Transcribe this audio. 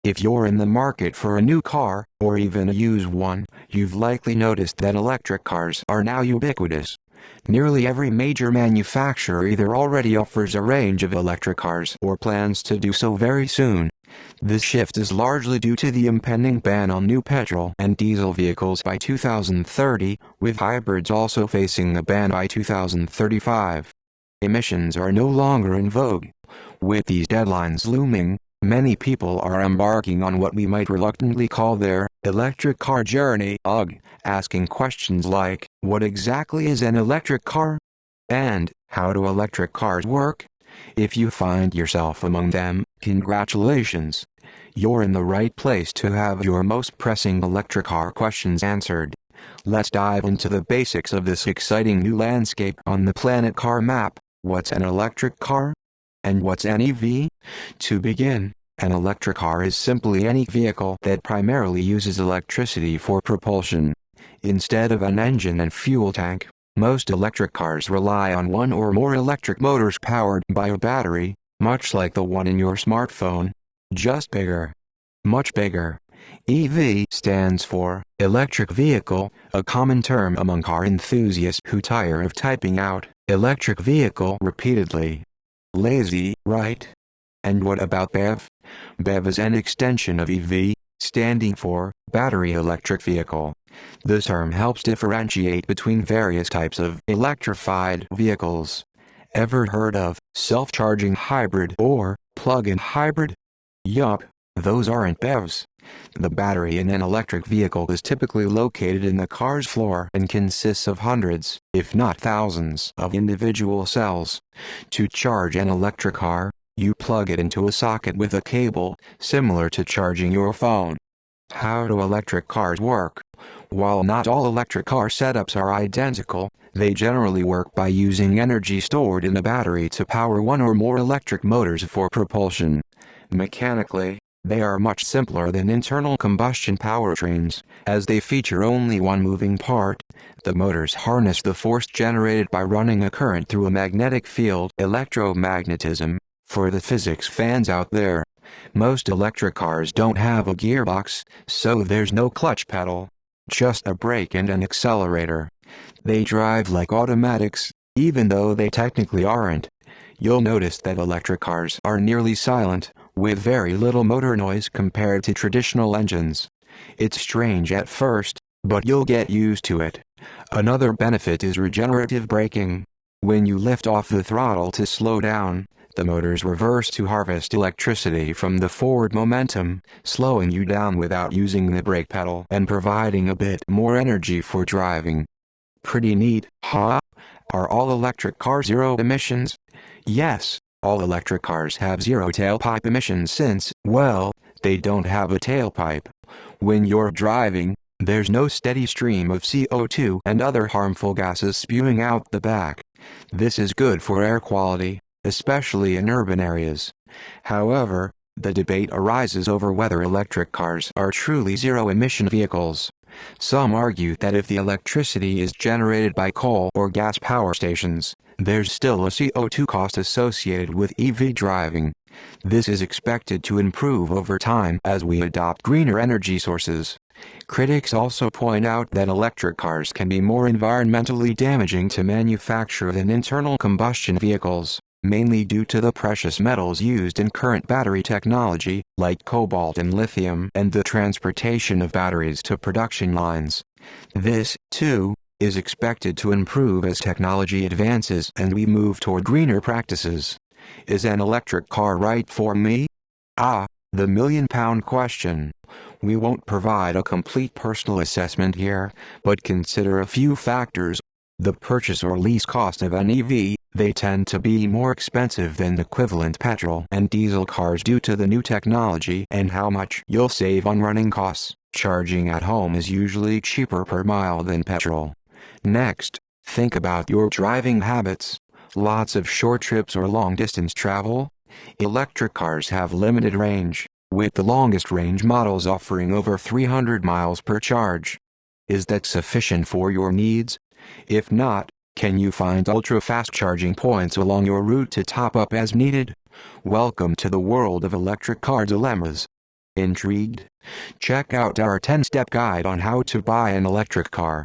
If you're in the market for a new car, or even a used one, you've likely noticed that electric cars are now ubiquitous. Nearly every major manufacturer either already offers a range of electric cars or plans to do so very soon. This shift is largely due to the impending ban on new petrol and diesel vehicles by 2030, with hybrids also facing a ban by 2035. Emissions are no longer in vogue. With these deadlines looming, many people are embarking on what we might reluctantly call their electric car journey, asking questions like, what exactly is an electric car? And, how do electric cars work? If you find yourself among them, congratulations! You're in the right place to have your most pressing electric car questions answered. Let's dive into the basics of this exciting new landscape on the Planet Car Map. What's an electric car? And what's an EV? To begin, an electric car is simply any vehicle that primarily uses electricity for propulsion. Instead of an engine and fuel tank, most electric cars rely on one or more electric motors powered by a battery, much like the one in your smartphone. Just bigger. Much bigger. EV stands for electric vehicle, a common term among car enthusiasts who tire of typing out electric vehicle repeatedly. Lazy, right? And what about BEV? BEV is an extension of EV, standing for battery electric vehicle. The term helps differentiate between various types of electrified vehicles. Ever heard of self-charging hybrid or plug-in hybrid? Yup, those aren't BEVs. The battery in an electric vehicle is typically located in the car's floor and consists of hundreds, if not thousands, of individual cells. To charge an electric car, you plug it into a socket with a cable, similar to charging your phone. How do electric cars work? While not all electric car setups are identical, they generally work by using energy stored in a battery to power one or more electric motors for propulsion. Mechanically, they are much simpler than internal combustion powertrains, as they feature only one moving part. The motors harness the force generated by running a current through a magnetic field, electromagnetism, for the physics fans out there. Most electric cars don't have a gearbox, so there's no clutch pedal. Just a brake and an accelerator. They drive like automatics, even though they technically aren't. You'll notice that electric cars are nearly silent, with very little motor noise compared to traditional engines. It's strange at first, but you'll get used to it. Another benefit is regenerative braking. When you lift off the throttle to slow down, the motors reverse to harvest electricity from the forward momentum, slowing you down without using the brake pedal and providing a bit more energy for driving. Pretty neat, huh? Are all electric cars zero emissions? Yes, all electric cars have zero tailpipe emissions since, well, they don't have a tailpipe. When you're driving, there's no steady stream of CO2 and other harmful gases spewing out the back. This is good for air quality, especially in urban areas. However, the debate arises over whether electric cars are truly zero-emission vehicles. Some argue that if the electricity is generated by coal or gas power stations, there's still a CO2 cost associated with EV driving. This is expected to improve over time as we adopt greener energy sources. Critics also point out that electric cars can be more environmentally damaging to manufacture than internal combustion vehicles, mainly due to the precious metals used in current battery technology, like cobalt and lithium, and the transportation of batteries to production lines. This, too, is expected to improve as technology advances and we move toward greener practices. Is an electric car right for me? The million-pound question. We won't provide a complete personal assessment here, but consider a few factors. The purchase or lease cost of an EV. They tend to be more expensive than equivalent petrol and diesel cars due to the new technology and how much you'll save on running costs. Charging at home is usually cheaper per mile than petrol. Next, think about your driving habits. Lots of short trips or long-distance travel? Electric cars have limited range, with the longest range models offering over 300 miles per charge. Is that sufficient for your needs? If not, can you find ultra-fast charging points along your route to top up as needed? Welcome to the world of electric car dilemmas. Intrigued? Check out our 10-step guide on how to buy an electric car.